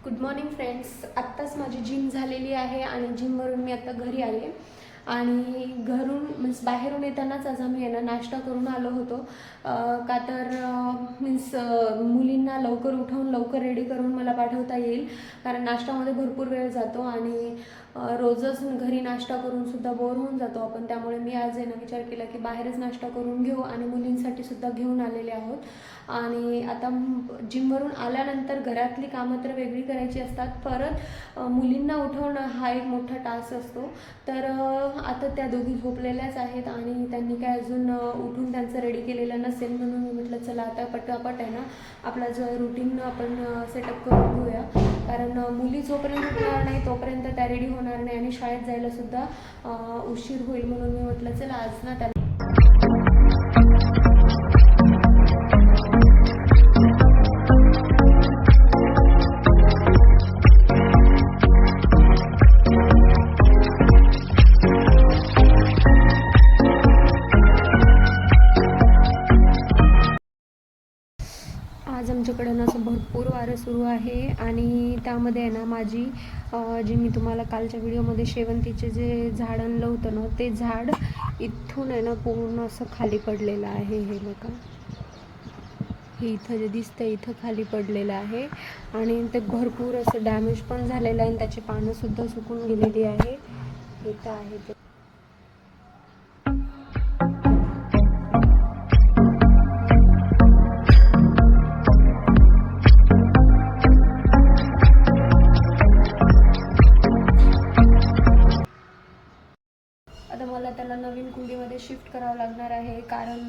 Good morning friends. आत्ताच माझी gym झालेली आहे आणि जिमवरून मी आता घरी आले आणि घरून मीन्स बाहेरून येतानाच आज आम्ही नाश्ता करून आलो होतो. का तर मीन्स मुलींना लवकर उठवून लवकर रेडी करून मला पाठवता येईल, कारण नाश्त्यामध्ये भरपूर वेळ जातो आणि रोजच घरी नाश्ता करून सुद्धा बोर होऊन जातो आपण. त्यामुळे मी आज विचार केला की बाहेरच नाश्ता करून घेऊ आणि मुलींसाठी सुद्धा घेऊन आलेले आहोत. आणि आता जिमवरून आल्यानंतर घरातली कामं तर वेगळी करायची असतात, परत मुलींना उठवणं हा एक मोठा टास्क असतो. तर आता त्या दोघी झोपलेल्याच आहेत आणि त्यांनी काय अजून उठून त्यांचं रेडी केलेलं नसेल, म्हणून मी म्हटलं चला आता पटापट आपला जो रुटीन आपण सेटअप करून घेऊया. कारण मुली जोपर्यंत उठणार नाही तोपर्यंत त्या रेडी होणार नाही आणि शाळेत जायला सुद्धा उशीर होईल. म्हणून मी म्हटलं चला आज ना आज आमच्याकडं असं भरपूर वारं सुरू आहे आणि त्यामध्ये माझी जी मी तुम्हाला कालच्या व्हिडिओमध्ये शेवंतीचे जे झाड आणलं होतं ना, ते झाड इथून पूर्ण असं खाली पडलेलं आहे. हे बघा, हे इथं जे दिसतंय इथं खाली पडलेलं आहे आणि ते भरपूर असं डॅमेज पण झालेलं आहे आणि त्याची पानंसुद्धा सुकून गेलेली आहे. इथं आहे ते. आता मला त्याला नवीन कुंडीमध्ये शिफ्ट करावं लागणार आहे, कारण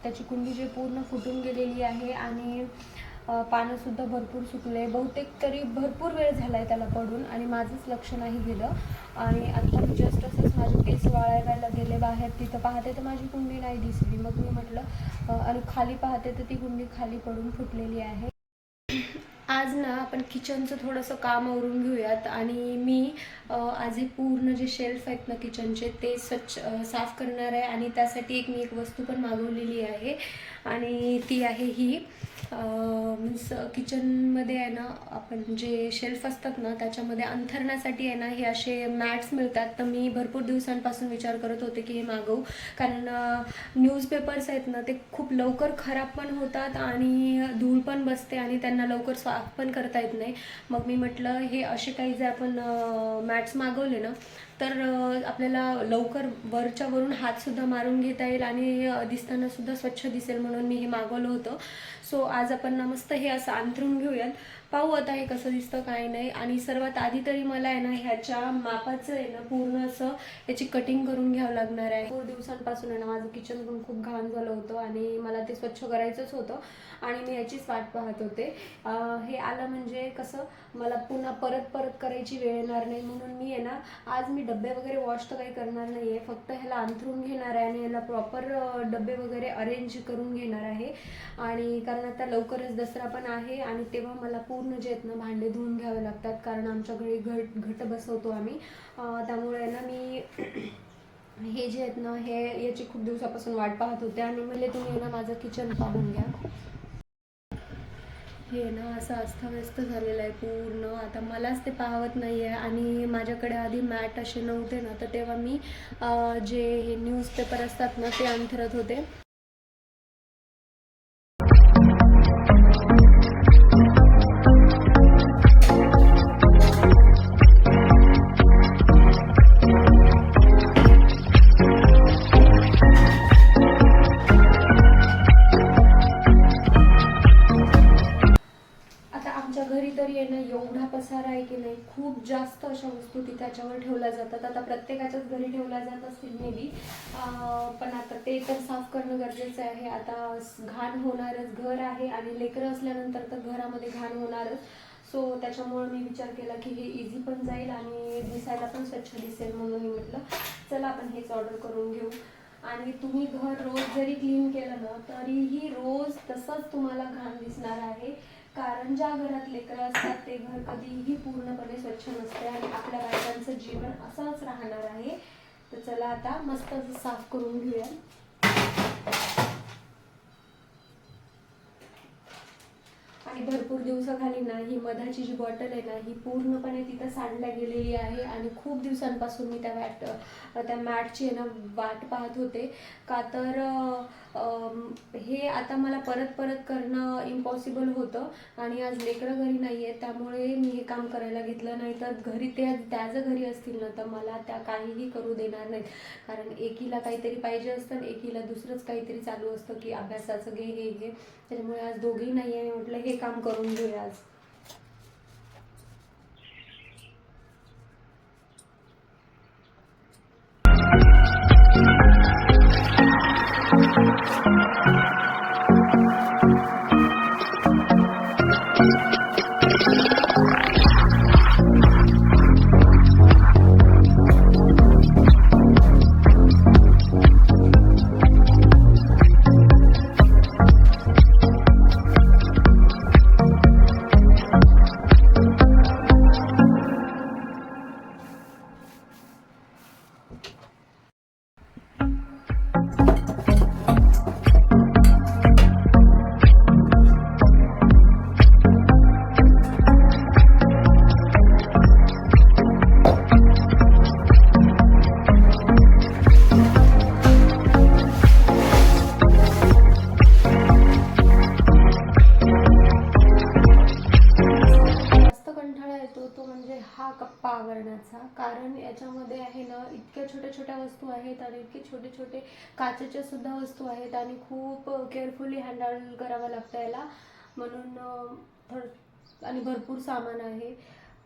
त्याची कुंडी जी पूर्ण फुटून गेलेली आहे आणि पानंसुद्धा भरपूर सुकले. बहुतेक तरी भरपूर वेळ झाला आहे त्याला पडून आणि माझंच लक्ष नाही गेलं. आणि आता मी जस्ट असंच माझे केस वाळवायला गेले बाहेर, तिथं पाहते तर माझी कुंडी नाही दिसली. मग मी म्हटलं आणि खाली पाहते तर ती कुंडी खाली पडून फुटलेली आहे. आज आपण किचनचं थोडंसं काम आवरून घेऊयात आणि मी आज हे पूर्ण जे शेल्फ आहेत ना किचनचे ते साफ करणार आहे आणि त्यासाठी मी एक वस्तू पण मागवलेली आहे आणि ती आहे ही मीन्स किचनमध्ये आपण जे शेल्फ असतात ना त्याच्यामध्ये अंथरण्यासाठी हे असे मॅट्स मिळतात. तर मी भरपूर दिवसांपासून विचार करत होते की हे मागवू, कारण न्यूजपेपर्स आहेत ना ते खूप लवकर खराब पण होतात आणि धूळ पण बसते आणि त्यांना लवकर साफ पण करता येत नाही. मग मी म्हटलं हे असे काही जर आपण मॅट्स मागवले ना तर आपल्याला लवकर वरच्या वरून हातसुद्धा मारून घेता येईल आणि दिसताना सुद्धा स्वच्छ दिसेल, म्हणून मी हे मागवलं होतं. सो आज आपण मस्त हे असं अंथरून घेऊयात. पाहू आता हे कसं दिसतं काय नाही. आणि सर्वात आधी तरी मला ह्याच्या मापाचं पूर्ण असं याची कटिंग करून घ्यावं लागणार आहे. खूप दिवसांपासून माझं किचन पण खूप घाण झालं होतं आणि मला ते स्वच्छ करायचंच होतं आणि मी याचीच वाट पाहत होते. हे आलं म्हणजे कसं मला पुन्हा परत करायची वेळ येणार नाही, म्हणून मी आज मी डब्बे वगैरे वॉश तर काही करणार नाही आहे. फक्त ह्याला अंथरून घेणार आहे आणि याला प्रॉपर डब्बे वगैरे अरेंज करून घेणार आहे. आणि कारण आता लवकरच दसरा पण आहे आणि तेव्हा मला पूर्ण जे आहेत ना भांडे धुवून घ्यावे लागतात, कारण आमच्या घरी घट बसवतो आम्ही. त्यामुळे मी हे जे आहेत ना हे याची खूप दिवसापासून वाट पाहत होते आणि म्हणजे तुम्ही माझं किचन पाहून घ्या. हे असं अस्तव्यस्त झालेलं आहे पूर्ण. आता मलाच ते पाहत नाही आहे आणि माझ्याकडे आधी मॅट असे नव्हते ना, तर तेव्हा मी जे हे न्यूजपेपर असतात ना ते अंथरत होते. घरी तरी एवढा पसारा आहे की नाही, खूप जास्त अशा वस्तू त्याच्यावर ठेवल्या जातात. आता प्रत्येकाच्याच घरी ठेवल्या जात असतील मे बी, पण आता ते तर साफ करणं गरजेचं आहे. आता घाण होणारच, घर आहे आणि लेकरं असल्यानंतर तर घरामध्ये घाण होणारच. सो त्याच्यामुळे मी विचार केला की हे इझी पण जाईल आणि दिसायला पण स्वच्छ दिसेल, म्हणून मी म्हटलं चला आपण हेच ऑर्डर करून घेऊ. आणि तुम्ही घर रोज जरी क्लीन केलं ना तरीही रोज तसंच तुम्हाला घाण दिसणार आहे, कारण ज्या घरात लेकरं असतात ते घर कधीही पूर्णपणे स्वच्छ नसते आणि आपल्या बायकांचं जीवन असंच राहणार आहे. तर चला आता मस्त साफ करून घेऊया. आणि भरपूर दिवसाखाली ना ही मधाची जी बॉटल आहे ना ही पूर्णपणे तिथं सांडल्या गेलेली आहे आणि खूप दिवसांपासून मी त्या मॅटची आहे ना वाट पाहत होते. का तर हे आता मला परत करणं इम्पॉसिबल होतं आणि आज लेकरं घरी नाही आहेत, त्यामुळे मी हे काम करायला घेतलं. नाही तर घरी त्या जर घरी असतील ना तर मला त्या काहीही करू देणार नाहीत. कारण एकीला काहीतरी पाहिजे असतं आणि एकीला दुसरंच काहीतरी चालू असतं की अभ्यासाचं घे हे घे. त्याच्यामुळे आज दोघेही नाही आहे, म्हटलं हे काम करून घेऊया आज. तो म्हणजे हा कप्पा आवरण्याचा. कारण याच्यामध्ये आहे ना इतक्या छोट्या वस्तू आहेत आणि इतके छोटे काचेच्या सुद्धा वस्तू आहेत आणि खूप केअरफुली हँडल करावं लागतं याला. म्हणून आणि भरपूर सामान आहे.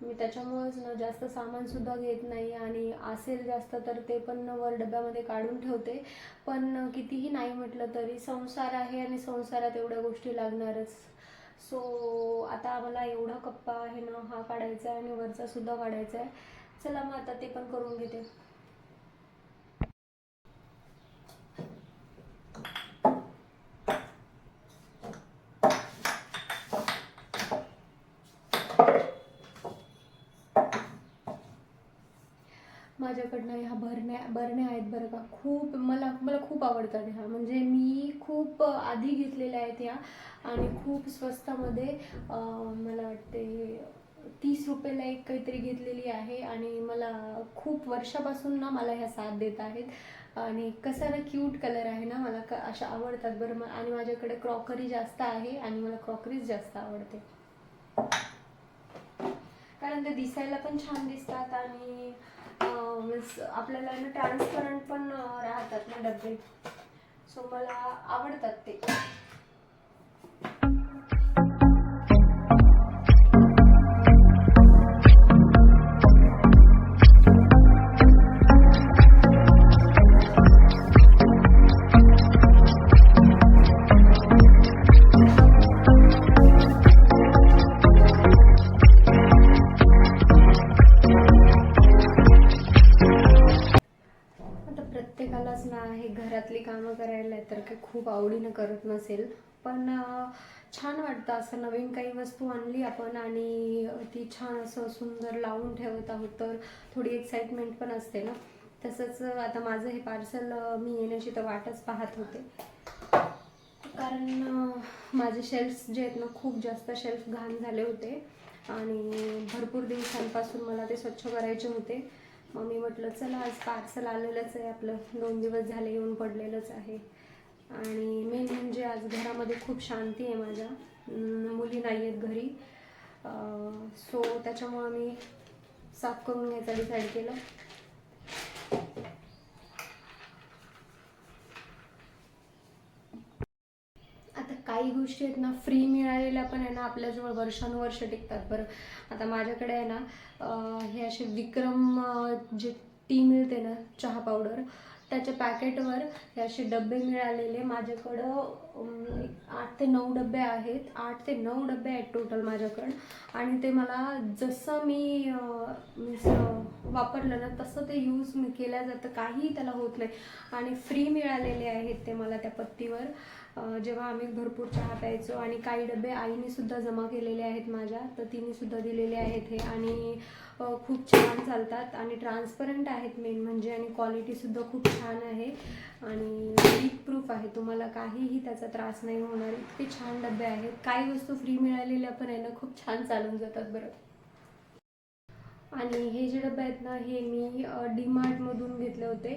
मी त्याच्यामुळेच ना जास्त सामानसुद्धा घेत नाही आणि असेल जास्त तर ते पण वर डब्यामध्ये काढून ठेवते. पण कितीही नाही म्हटलं तरी संसार आहे आणि संसारात एवढ्या गोष्टी लागणारच. सो आता मला एवढा कप्पा आहे ना हा काढायचा आहे आणि वरचा सुद्धा काढायचा आहे. चला मग आता ते पण करून घेते. माझ्याकडनं ह्या बरण्या आहेत बरं का. खूप मला खूप आवडतात ह्या. म्हणजे मी खूप आधी घेतलेल्या आहेत ह्या आणि खूप स्वस्तामध्ये मला वाटते 30 रुपयाला एक काहीतरी घेतलेली आहे आणि मला खूप वर्षापासून ना मला ह्या साथ देत आहेत. आणि कसा ना क्यूट कलर आहे ना, मला अशा आवडतात बरं. आणि माझ्याकडे क्रॉकरी जास्त आहे आणि मला क्रॉकरीज जास्त आवडते. कारण ते दिसायला पण छान दिसतात आणि आपल्याला ना ट्रान्सपरंट पण राहतात ना डबे. सो मला आवडतात ते. प्रत्येकालाच ना हे घरातली कामं करायला तर काही खूप आवडीनं करत नसेल, पण छान वाटतं असं नवीन काही वस्तू आणली आपण आणि ती छान असं सुंदर लावून ठेवत आहोत तर थोडी एक्साइटमेंट पण असते ना. तसंच आता माझं हे पार्सल मी येण्याची तर वाटच पाहत होते. कारण माझे शेल्फ्स जे आहेत ना खूप जास्त शेल्फ घाण झाले होते आणि भरपूर दिवसांपासून मला ते स्वच्छ करायचे होते. मग मी म्हटलं चला आज पार्सल आलेलंच आहे आपलं, 2 दिवस झाले येऊन पडलेलंच आहे. आणि मेन म्हणजे आज घरामध्ये खूप शांती आहे. माझ्या मुली नाही आहेत घरी. सो त्याच्यामुळं मी साफ करून घ्यायचा डिसाईड केलं. आता काही गोष्टी आहेत ना फ्री मिळालेल्या पण आहे ना आपल्याजवळ वर्षानुवर्ष टिकतात बरं. आता माझ्याकडे आहे ना हे असे विक्रम जे टी मिळते ना चहा पावडर, त्याच्या पॅकेटवर हे असे डबे मिळालेले. माझ्याकडं 8 ते 9 डबे आहेत. 8 ते 9 डबे आहेत टोटल माझ्याकडं. आणि ते मला जसं मी वापरलं ना तसं ते यूज मी केल्या जातं, काहीही त्याला होत नाही. आणि फ्री मिळालेले आहेत ते मला त्या पत्तीवर. जेव्हा आम्ही भरपूर चहा प्यायचो. आणि काही डबे आईने सुद्धा जमा केलेले आहेत माझ्या, तर तिने सुद्धा दिलेले आहेत हे. आणि खूप छान चालतात आणि ट्रान्सपरंट आहेत मेन म्हणजे, आणि क्वालिटीसुद्धा खूप छान आहे. आणि लीक प्रूफ आहे, तुम्हाला काहीही त्याचा त्रास नाही होणार. इतके छान डबे आहेत. काही वस्तू फ्री मिळालेल्या पण आहे ना, खूप छान चालून जातात बरं. आणि हे जे डबे आहेत ना, हे मी DMartमधून घेतले होते.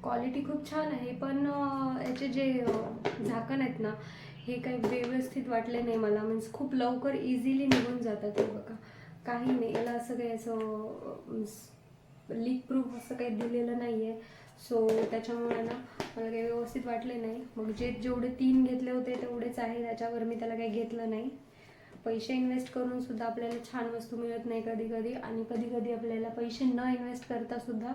क्वालिटी खूप छान आहे, पण याचे जे झाकण आहेत ना, हे काही व्यवस्थित वाटले नाही मला. मीन्स खूप लवकर इझिली निघून जातात हे बघा. काही नाही, याला असं काही असं लीक प्रूफ असं काही दिलेलं नाही आहे. सो त्याच्यामुळे ना मला काही व्यवस्थित वाटले नाही. मग जेवढे 3 घेतले होते तेवढेच आहे, त्याच्यावर मी त्याला काही घेतलं नाही. पैसे इन्व्हेस्ट करून सुद्धा आपल्याला छान वस्तू मिळत नाही कधी कधी, आणि कधी कधी आपल्याला पैसे न इन्व्हेस्ट करता सुद्धा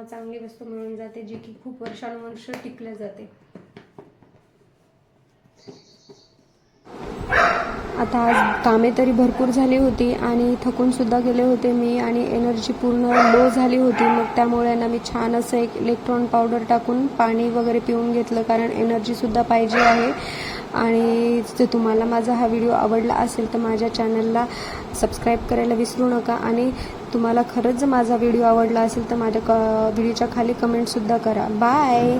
चांगली वस्तू मिळून जाते, जी की खूप वर्षानुवर्ष टिकल्या जाते. आता आज कामे तरी भरपूर झाली होती आणि थकून सुद्धा गेले होते मी, आणि एनर्जी पूर्ण लो झाली होती. मग त्यामुळे ना मी छान असं एक इलेक्ट्रॉन पावडर टाकून पाणी वगैरे पिऊन घेतलं, कारण एनर्जीसुद्धा पाहिजे आहे. आणि जर तुम्हाला माझा हा व्हिडिओ आवडला असेल तर माझ्या चॅनलला सबस्क्राईब करायला विसरू नका. आणि तुम्हाला खरंच जर माझा व्हिडिओ आवडला असेल तर माझ्या व्हिडिओच्या खाली कमेंटसुद्धा करा. बाय.